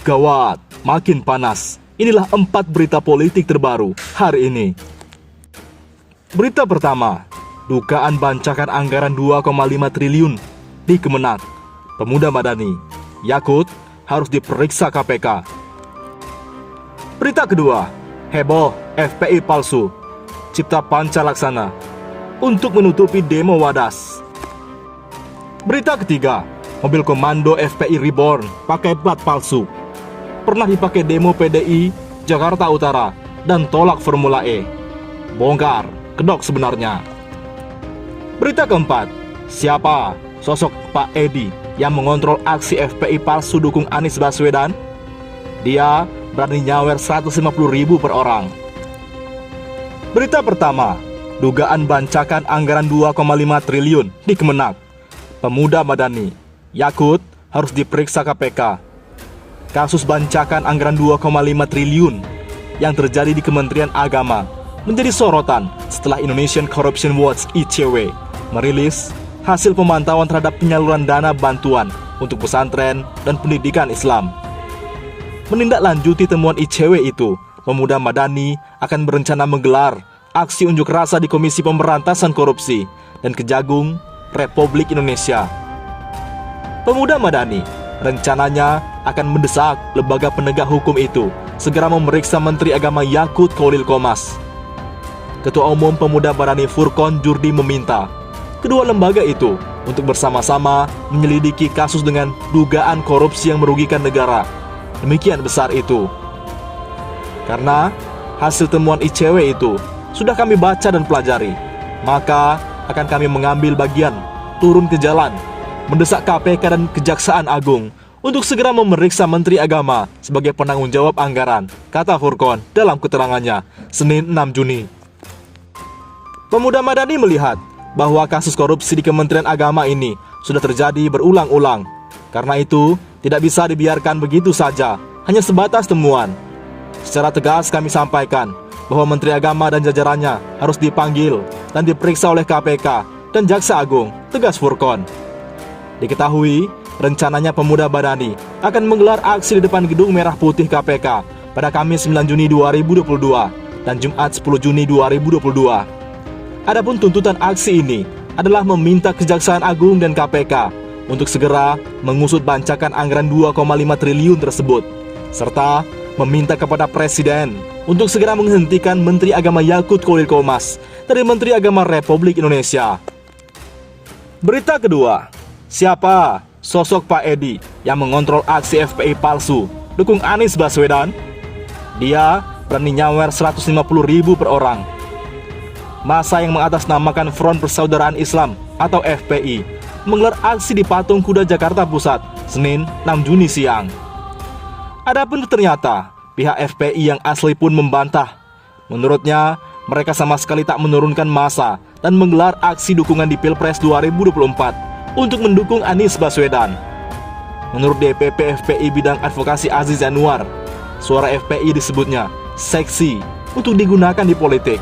Gawat, makin panas. Inilah 4 berita politik terbaru hari ini. Berita pertama, dugaan bancakan anggaran 2,5 triliun di Kemenak. Pemuda Madani, Yakut harus diperiksa KPK. Berita kedua, heboh FPI palsu, Cipta Panca Laksana untuk menutupi demo Wadas. Berita ketiga, mobil komando FPI Reborn pakai plat palsu. Pernah dipakai demo PDI Jakarta Utara dan tolak Formula E. Bongkar, kedok sebenarnya. Berita keempat, siapa sosok Pak Edi yang mengontrol aksi FPI palsu dukung Anies Baswedan? Dia berani nyawer 150.000 per orang. Berita pertama, dugaan bancakan anggaran 2,5 triliun di Kemenak. Pemuda Madani, Yakut harus diperiksa KPK. Kasus bancakan anggaran 2,5 triliun yang terjadi di Kementerian Agama menjadi sorotan setelah Indonesian Corruption Watch (ICW) merilis hasil pemantauan terhadap penyaluran dana bantuan untuk pesantren dan pendidikan Islam. Menindaklanjuti temuan ICW itu, Pemuda Madani akan berencana menggelar aksi unjuk rasa di Komisi Pemberantasan Korupsi dan Kejagung Republik Indonesia. Pemuda Madani rencananya akan mendesak lembaga penegak hukum itu segera memeriksa Menteri Agama Yakut Khalil Qomas. Ketua Umum Pemuda Madani Furqon Jurdi meminta kedua lembaga itu untuk bersama-sama menyelidiki kasus dengan dugaan korupsi yang merugikan negara demikian besar itu. Karena hasil temuan ICW itu sudah kami baca dan pelajari, maka akan kami mengambil bagian turun ke jalan mendesak KPK dan Kejaksaan Agung untuk segera memeriksa Menteri Agama sebagai penanggung jawab anggaran, kata Furqon dalam keterangannya Senin 6 Juni. Pemuda Madani melihat bahwa kasus korupsi di Kementerian Agama ini sudah terjadi berulang-ulang. Karena itu, tidak bisa dibiarkan begitu saja, hanya sebatas temuan. Secara tegas kami sampaikan bahwa Menteri Agama dan jajarannya harus dipanggil dan diperiksa oleh KPK dan Jaksa Agung, tegas Furqon. Diketahui, rencananya Pemuda Madani akan menggelar aksi di depan Gedung Merah Putih KPK pada Kamis 9 Juni 2022 dan Jumat 10 Juni 2022. Adapun tuntutan aksi ini adalah meminta Kejaksaan Agung dan KPK untuk segera mengusut bancakan anggaran 2,5 triliun tersebut, serta meminta kepada Presiden untuk segera menghentikan Menteri Agama Yakut Khalil Qomas dari Menteri Agama Republik Indonesia. Berita kedua, siapa sosok Pak Edi yang mengontrol aksi FPI palsu dukung Anies Baswedan? Dia berani nyawer 150.000 per orang. Masa yang mengatasnamakan Front Persaudaraan Islam atau FPI menggelar aksi di Patung Kuda Jakarta Pusat Senin 6 Juni siang. Adapun ternyata pihak FPI yang asli pun membantah. Menurutnya, mereka sama sekali tak menurunkan massa dan menggelar aksi dukungan di Pilpres 2024 untuk mendukung Anies Baswedan. Menurut DPP FPI bidang advokasi Aziz Yanuar, suara FPI disebutnya seksi untuk digunakan di politik.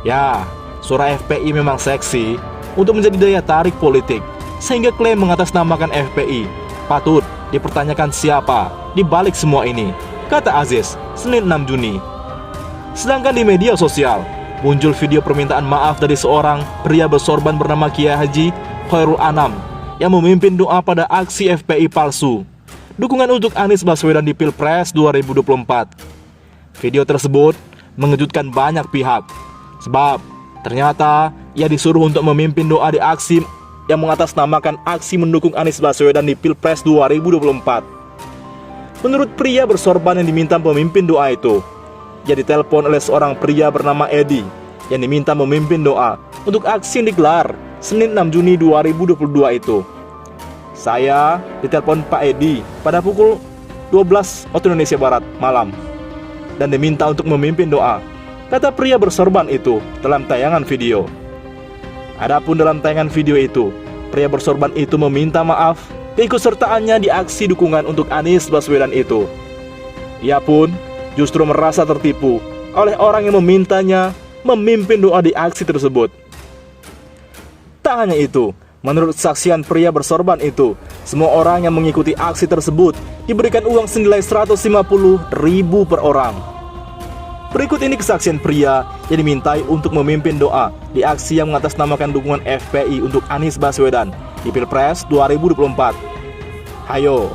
Ya, suara FPI memang seksi untuk menjadi daya tarik politik, sehingga klaim mengatasnamakan FPI patut dipertanyakan siapa di balik semua ini, kata Aziz Senin 6 Juni. Sedangkan di media sosial muncul video permintaan maaf dari seorang pria bersorban bernama Kiai Haji Khairul Anam yang memimpin doa pada aksi FPI palsu dukungan untuk Anies Baswedan di Pilpres 2024. Video tersebut mengejutkan banyak pihak, sebab ternyata ia disuruh untuk memimpin doa di aksi yang mengatasnamakan aksi mendukung Anies Baswedan di Pilpres 2024. Menurut pria bersorban yang diminta pemimpin doa itu, ia ditelepon oleh seorang pria bernama Edi yang diminta memimpin doa untuk aksi yang digelar Senin 6 Juni 2022 itu. Saya ditelepon Pak Edi pada pukul 12 waktu Indonesia Barat malam dan diminta untuk memimpin doa, kata pria bersorban itu dalam tayangan video. Adapun dalam tayangan video itu, pria bersorban itu meminta maaf keikutsertaannya di aksi dukungan untuk Anies Baswedan itu. Ia pun justru merasa tertipu oleh orang yang memintanya memimpin doa di aksi tersebut. Tak hanya itu, menurut saksian pria bersorban itu, Semua orang yang mengikuti aksi tersebut diberikan uang senilai 150.000 per orang. Berikut ini kesaksian pria yang dimintai untuk memimpin doa di aksi yang mengatasnamakan dukungan FPI untuk Anies Baswedan di Pilpres 2024. Hayo,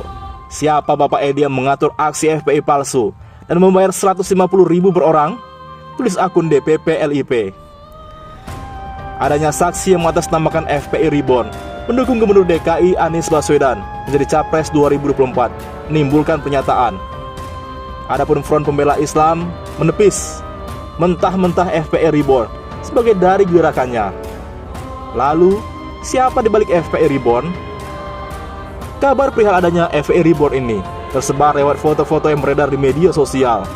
siapa Bapak Edi yang mengatur aksi FPI palsu dan membayar 150.000 per orang? Tulis akun DPP LIP. Adanya saksi yang mengatasnamakan FPI Reborn mendukung Gubernur DKI Anies Baswedan menjadi Capres 2024 menimbulkan pernyataan. Adapun Front Pembela Islam menepis mentah-mentah FPI Reborn sebagai dari gerakannya. Lalu, siapa di balik FPI Reborn? Kabar perihal adanya FPI Reborn ini tersebar lewat foto-foto yang beredar di media sosial.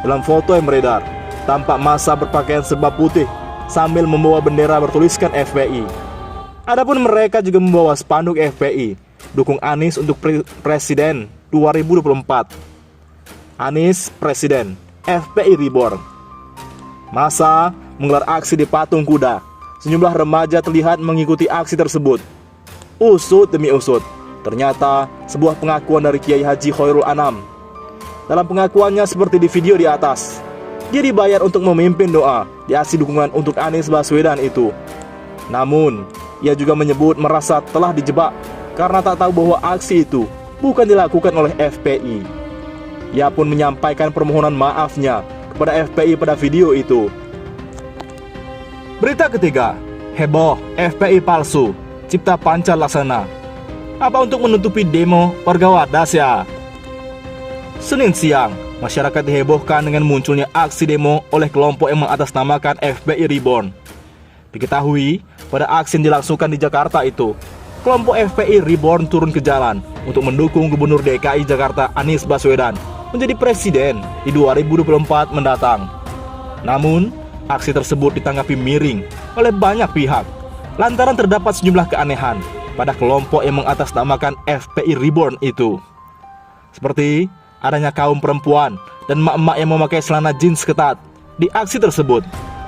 Dalam foto yang beredar, tampak massa berpakaian serba putih sambil membawa bendera bertuliskan FPI. Adapun mereka juga membawa spanduk FPI, dukung Anies untuk Presiden 2024. Anies Presiden, FPI Reborn. Massa menggelar aksi di patung kuda. Sejumlah remaja terlihat mengikuti aksi tersebut. Usut demi usut, ternyata sebuah pengakuan dari Kiai Haji Khairul Anam. Dalam pengakuannya seperti di video di atas, dia dibayar untuk memimpin doa di aksi dukungan untuk Anies Baswedan itu. Namun, ia juga menyebut merasa telah dijebak karena tak tahu bahwa aksi itu bukan dilakukan oleh FPI. Ia pun menyampaikan permohonan maafnya kepada FPI pada video itu. Berita ketiga, heboh FPI palsu, Cipta Panca Laksana. Apa untuk menutupi demo warga Wadas ya? Senin siang, masyarakat dihebohkan dengan munculnya aksi demo oleh kelompok yang mengatasnamakan FPI Reborn. Diketahui, pada aksi yang dilangsungkan di Jakarta itu, kelompok FPI Reborn turun ke jalan untuk mendukung Gubernur DKI Jakarta Anies Baswedan menjadi presiden di 2024 mendatang. Namun, aksi tersebut ditanggapi miring oleh banyak pihak lantaran terdapat sejumlah keanehan pada kelompok yang mengatasnamakan FPI Reborn itu. Seperti adanya kaum perempuan dan emak-emak yang memakai celana jeans ketat di aksi tersebut,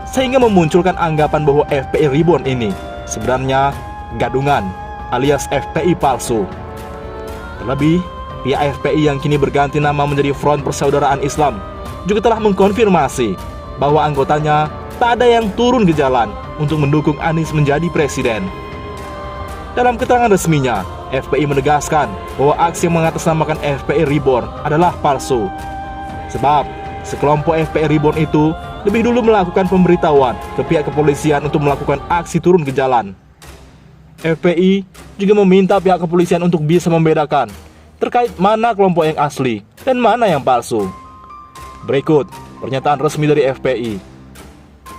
sehingga memunculkan anggapan bahwa FPI Reborn ini sebenarnya gadungan alias FPI palsu. Terlebih, pihak FPI yang kini berganti nama menjadi Front Persaudaraan Islam juga telah mengkonfirmasi bahwa anggotanya tak ada yang turun ke jalan untuk mendukung Anies menjadi presiden. Dalam keterangan resminya, FPI menegaskan bahwa aksi yang mengatasnamakan FPI Reborn adalah palsu. Sebab, sekelompok FPI Reborn itu lebih dulu melakukan pemberitahuan ke pihak kepolisian untuk melakukan aksi turun ke jalan. FPI juga meminta pihak kepolisian untuk bisa membedakan terkait mana kelompok yang asli dan mana yang palsu. Berikut pernyataan resmi dari FPI.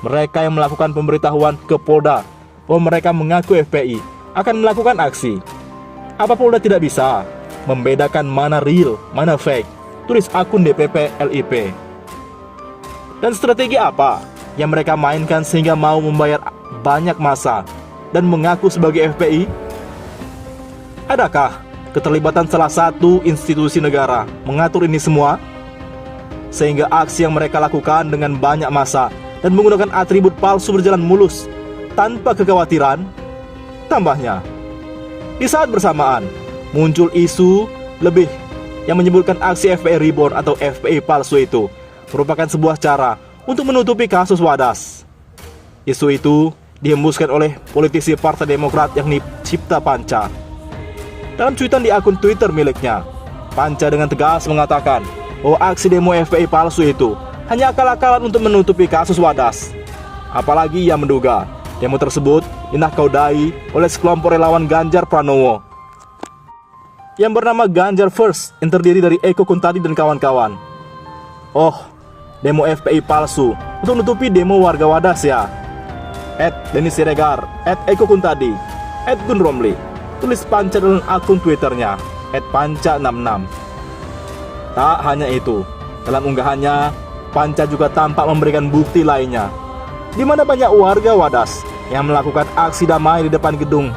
Mereka yang melakukan pemberitahuan ke Polda bahwa mereka mengaku FPI akan melakukan aksi. Apa Polda tidak bisa membedakan mana real, mana fake? Tulis akun DPP LIP. Dan strategi apa yang mereka mainkan sehingga mau membayar banyak massa dan mengaku sebagai FPI? Adakah keterlibatan salah satu institusi negara mengatur ini semua? Sehingga aksi yang mereka lakukan dengan banyak massa dan menggunakan atribut palsu berjalan mulus tanpa kekhawatiran? Tambahnya, di saat bersamaan muncul isu lebih yang menyebutkan aksi FPI Reborn atau FPI palsu itu merupakan sebuah cara untuk menutupi kasus Wadas. Isu itu dihembuskan oleh politisi Partai Demokrat yakni Cipta Panca. Dalam cuitan di akun Twitter miliknya, Panca dengan tegas mengatakan bahwa aksi demo FPI palsu itu hanya akal-akalan untuk menutupi kasus Wadas. Apalagi ia menduga demo tersebut dinahkodai oleh sekelompok relawan Ganjar Pranowo yang bernama Ganjar First, yang terdiri dari Eko Kuntadi dan kawan-kawan. Oh, demo FPI palsu untuk menutupi demo warga Wadas ya. @Denny Siregar, @Eko Kuntadi, @Gun Romli. Tulis Panca dalam akun Twitternya @panca66. Tak hanya itu, dalam unggahannya Panca juga tampak memberikan bukti lainnya, di mana banyak warga Wadas yang melakukan aksi damai di depan gedung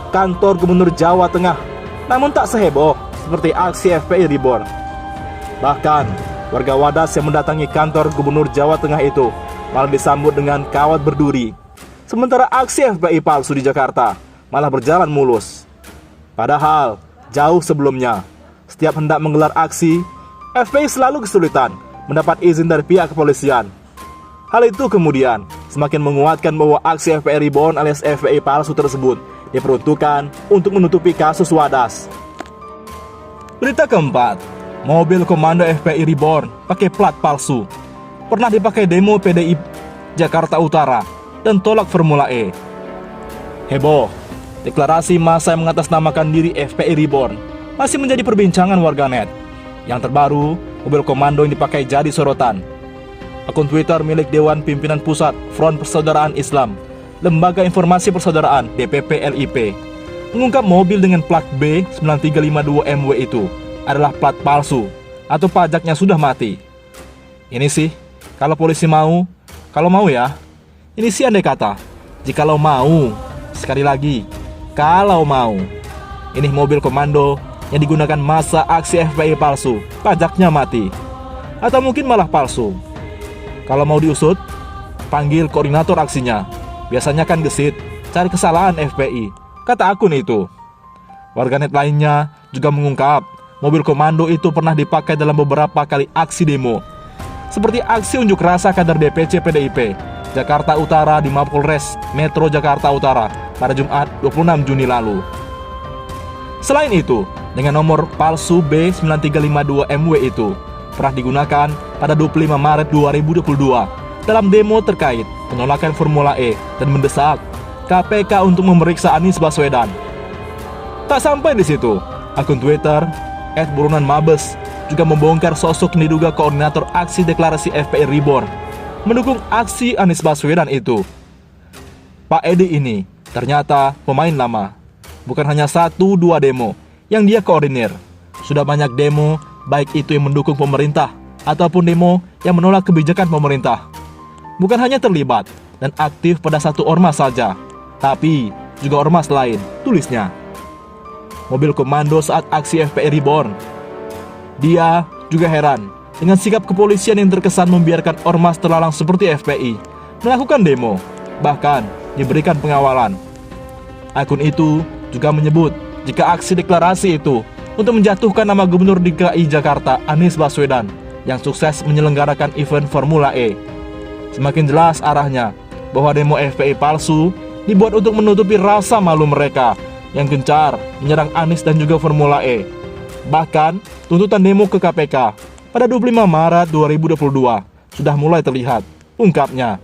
kantor Gubernur Jawa Tengah, namun tak seheboh seperti aksi FPI Reborn. Bahkan, warga Wadas yang mendatangi kantor Gubernur Jawa Tengah itu malah disambut dengan kawat berduri, sementara aksi FPI palsu di Jakarta malah berjalan mulus. Padahal, jauh sebelumnya, setiap hendak menggelar aksi, FPI selalu kesulitan mendapat izin dari pihak kepolisian. Hal itu kemudian semakin menguatkan bahwa aksi FPI Reborn alias FPI palsu tersebut diperuntukkan untuk menutupi kasus Wadas. Berita keempat, mobil komando FPI Reborn pakai plat palsu. Pernah dipakai demo PDI Jakarta Utara dan tolak Formula E. Heboh, deklarasi massa yang mengatasnamakan diri FPI Reborn masih menjadi perbincangan warganet. Yang terbaru, mobil komando yang dipakai jadi sorotan. Akun Twitter milik Dewan Pimpinan Pusat Front Persaudaraan Islam, Lembaga Informasi Persaudaraan DPP LIP, mengungkap mobil dengan plat B9352MW itu adalah plat palsu atau pajaknya sudah mati. Ini sih, kalau polisi mau, kalau mau ya, ini sih andai kata, jikalau mau, sekali lagi, kalau mau, ini mobil komando yang digunakan masa aksi FPI palsu, pajaknya mati, atau mungkin malah palsu. Kalau mau diusut, panggil koordinator aksinya. Biasanya kan gesit, cari kesalahan FPI, kata akun itu. Warganet lainnya juga mengungkap, mobil komando itu pernah dipakai dalam beberapa kali aksi demo. Seperti aksi unjuk rasa kader DPC PDIP Jakarta Utara di Mapolres Metro Jakarta Utara pada Jumat 26 Juni lalu. Selain itu, dengan nomor palsu B9352MW itu pernah digunakan pada 25 Maret 2022 dalam demo terkait penolakan Formula E dan mendesak KPK untuk memeriksa Anies Baswedan. Tak sampai di situ, akun Twitter @burunanmabes juga membongkar sosok yang diduga koordinator aksi deklarasi FPI Reborn mendukung aksi Anies Baswedan itu. Pak Edi ini ternyata pemain lama. Bukan hanya 1-2 demo yang dia koordinir. Sudah banyak demo, baik itu yang mendukung pemerintah ataupun demo yang menolak kebijakan pemerintah. Bukan hanya terlibat dan aktif pada satu ormas saja, tapi juga ormas lain, tulisnya. Mobil komando saat aksi FPI Reborn. Dia juga heran dengan sikap kepolisian yang terkesan membiarkan ormas terlarang seperti FPI melakukan demo, bahkan diberikan pengawalan. Akun itu juga menyebut jika aksi deklarasi itu untuk menjatuhkan nama Gubernur DKI Jakarta Anies Baswedan yang sukses menyelenggarakan event Formula E. Semakin jelas arahnya bahwa demo FPI palsu dibuat untuk menutupi rasa malu mereka yang gencar menyerang Anies dan juga Formula E. Bahkan tuntutan demo ke KPK pada 25 Maret 2022 sudah mulai terlihat, ungkapnya.